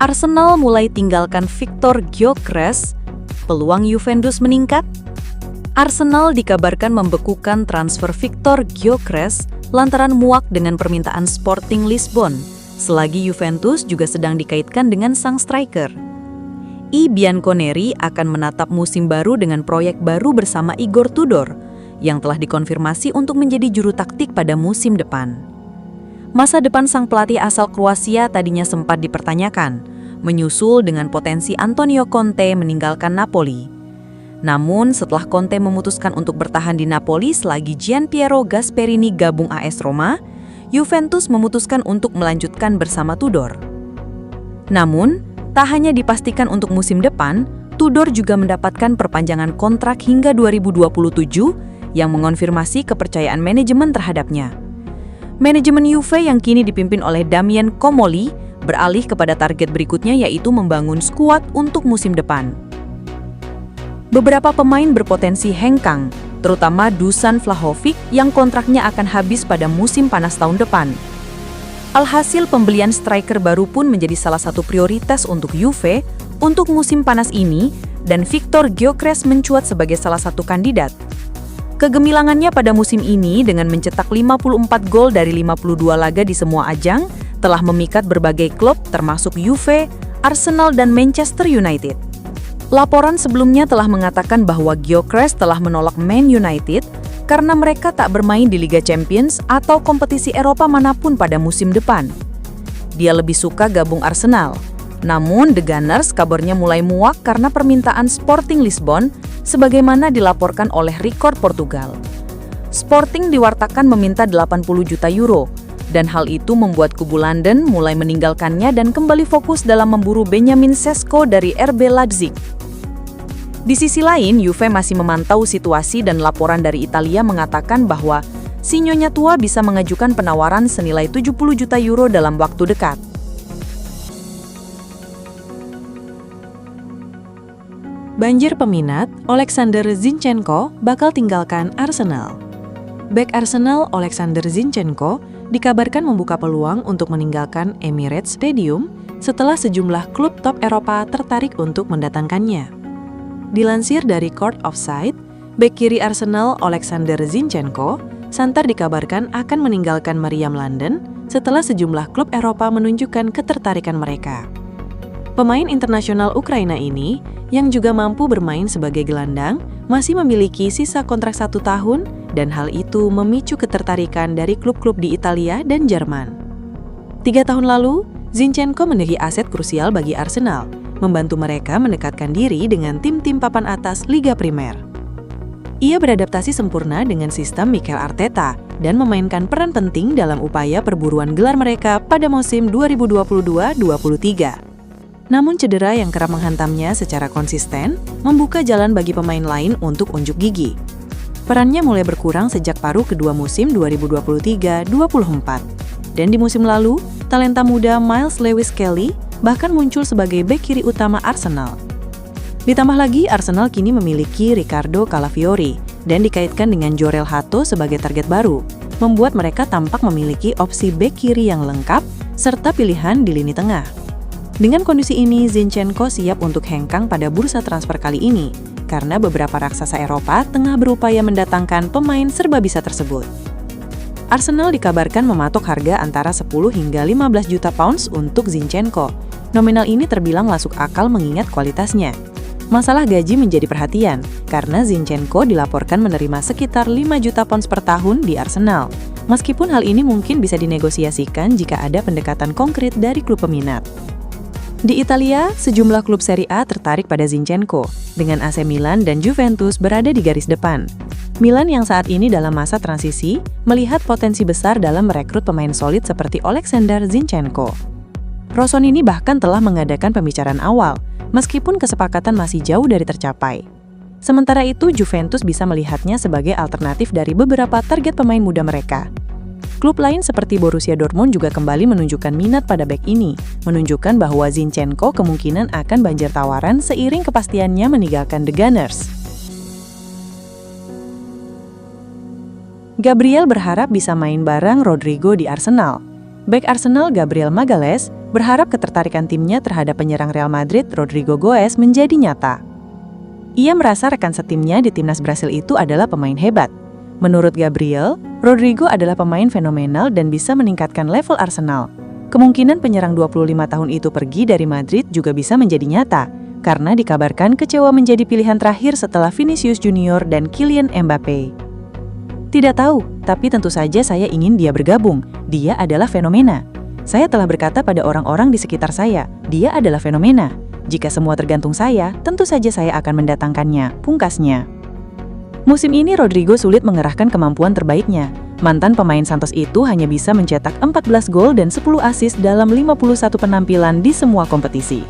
Arsenal mulai tinggalkan Viktor Gyökeres, peluang Juventus meningkat? Arsenal dikabarkan membekukan transfer Viktor Gyökeres lantaran muak dengan permintaan Sporting Lisbon, selagi Juventus juga sedang dikaitkan dengan sang striker. I Bianconeri akan menatap musim baru dengan proyek baru bersama Igor Tudor, yang telah dikonfirmasi untuk menjadi juru taktik pada musim depan. Masa depan sang pelatih asal Kroasia tadinya sempat dipertanyakan, menyusul dengan potensi Antonio Conte meninggalkan Napoli. Namun, setelah Conte memutuskan untuk bertahan di Napoli selagi Gianpiero Gasperini gabung AS Roma, Juventus memutuskan untuk melanjutkan bersama Tudor. Namun, tak hanya dipastikan untuk musim depan, Tudor juga mendapatkan perpanjangan kontrak hingga 2027 yang mengonfirmasi kepercayaan manajemen terhadapnya. Manajemen Juve yang kini dipimpin oleh Damien Comolli beralih kepada target berikutnya, yaitu membangun skuad untuk musim depan. Beberapa pemain berpotensi hengkang, terutama Dusan Vlahovic yang kontraknya akan habis pada musim panas tahun depan. Alhasil, pembelian striker baru pun menjadi salah satu prioritas untuk Juve untuk musim panas ini, dan Viktor Gyökeres mencuat sebagai salah satu kandidat. Kegemilangannya pada musim ini dengan mencetak 54 gol dari 52 laga di semua ajang telah memikat berbagai klub termasuk Juve, Arsenal, dan Manchester United. Laporan sebelumnya telah mengatakan bahwa Gyökeres telah menolak Man United karena mereka tak bermain di Liga Champions atau kompetisi Eropa manapun pada musim depan. Dia lebih suka gabung Arsenal. Namun, The Gunners kabarnya mulai muak karena permintaan Sporting Lisbon, sebagaimana dilaporkan oleh Record Portugal. Sporting diwartakan meminta 80 juta euro, dan hal itu membuat kubu London mulai meninggalkannya dan kembali fokus dalam memburu Benjamin Sesko dari RB Leipzig. Di sisi lain, Juve masih memantau situasi dan laporan dari Italia mengatakan bahwa si Nyonya tua bisa mengajukan penawaran senilai 70 juta euro dalam waktu dekat. Banjir peminat, Alexander Zinchenko bakal tinggalkan Arsenal. Bek Arsenal Alexander Zinchenko dikabarkan membuka peluang untuk meninggalkan Emirates Stadium setelah sejumlah klub top Eropa tertarik untuk mendatangkannya. Dilansir dari Court of Sight, bek kiri Arsenal Alexander Zinchenko santer dikabarkan akan meninggalkan Meriam London setelah sejumlah klub Eropa menunjukkan ketertarikan mereka. Pemain internasional Ukraina ini, yang juga mampu bermain sebagai gelandang, masih memiliki sisa kontrak 1 tahun, dan hal itu memicu ketertarikan dari klub-klub di Italia dan Jerman. 3 tahun lalu, Zinchenko menjadi aset krusial bagi Arsenal, membantu mereka mendekatkan diri dengan tim-tim papan atas Liga Primer. Ia beradaptasi sempurna dengan sistem Mikel Arteta dan memainkan peran penting dalam upaya perburuan gelar mereka pada musim 2022-23. Namun cedera yang kerap menghantamnya secara konsisten membuka jalan bagi pemain lain untuk unjuk gigi. Perannya mulai berkurang sejak paruh kedua musim 2023-24. Dan di musim lalu, talenta muda Miles Lewis-Kelly bahkan muncul sebagai bek kiri utama Arsenal. Ditambah lagi, Arsenal kini memiliki Riccardo Calafiori dan dikaitkan dengan Jorel Hato sebagai target baru, membuat mereka tampak memiliki opsi bek kiri yang lengkap serta pilihan di lini tengah. Dengan kondisi ini, Zinchenko siap untuk hengkang pada bursa transfer kali ini, karena beberapa raksasa Eropa tengah berupaya mendatangkan pemain serba bisa tersebut. Arsenal dikabarkan mematok harga antara 10 hingga 15 juta pounds untuk Zinchenko. Nominal ini terbilang masuk akal mengingat kualitasnya. Masalah gaji menjadi perhatian, karena Zinchenko dilaporkan menerima sekitar 5 juta pounds per tahun di Arsenal. Meskipun hal ini mungkin bisa dinegosiasikan jika ada pendekatan konkret dari klub peminat. Di Italia, sejumlah klub Serie A tertarik pada Zinchenko, dengan AC Milan dan Juventus berada di garis depan. Milan yang saat ini dalam masa transisi, melihat potensi besar dalam merekrut pemain solid seperti Alexander Zinchenko. Rossoneri bahkan telah mengadakan pembicaraan awal, meskipun kesepakatan masih jauh dari tercapai. Sementara itu, Juventus bisa melihatnya sebagai alternatif dari beberapa target pemain muda mereka. Klub lain seperti Borussia Dortmund juga kembali menunjukkan minat pada bek ini, menunjukkan bahwa Zinchenko kemungkinan akan banjir tawaran seiring kepastiannya meninggalkan The Gunners. Gabriel berharap bisa main bareng Rodrigo di Arsenal. Bek Arsenal Gabriel Magalhaes berharap ketertarikan timnya terhadap penyerang Real Madrid, Rodrigo Goes, menjadi nyata. Ia merasa rekan setimnya di timnas Brasil itu adalah pemain hebat. Menurut Gabriel, Rodrigo adalah pemain fenomenal dan bisa meningkatkan level Arsenal. Kemungkinan penyerang 25 tahun itu pergi dari Madrid juga bisa menjadi nyata, karena dikabarkan kecewa menjadi pilihan terakhir setelah Vinicius Junior dan Kylian Mbappe. Tidak tahu, tapi tentu saja saya ingin dia bergabung. Dia adalah fenomena. Saya telah berkata pada orang-orang di sekitar saya, dia adalah fenomena. Jika semua tergantung saya, tentu saja saya akan mendatangkannya, pungkasnya. Musim ini Rodrigo sulit mengerahkan kemampuan terbaiknya. Mantan pemain Santos itu hanya bisa mencetak 14 gol dan 10 assist dalam 51 penampilan di semua kompetisi.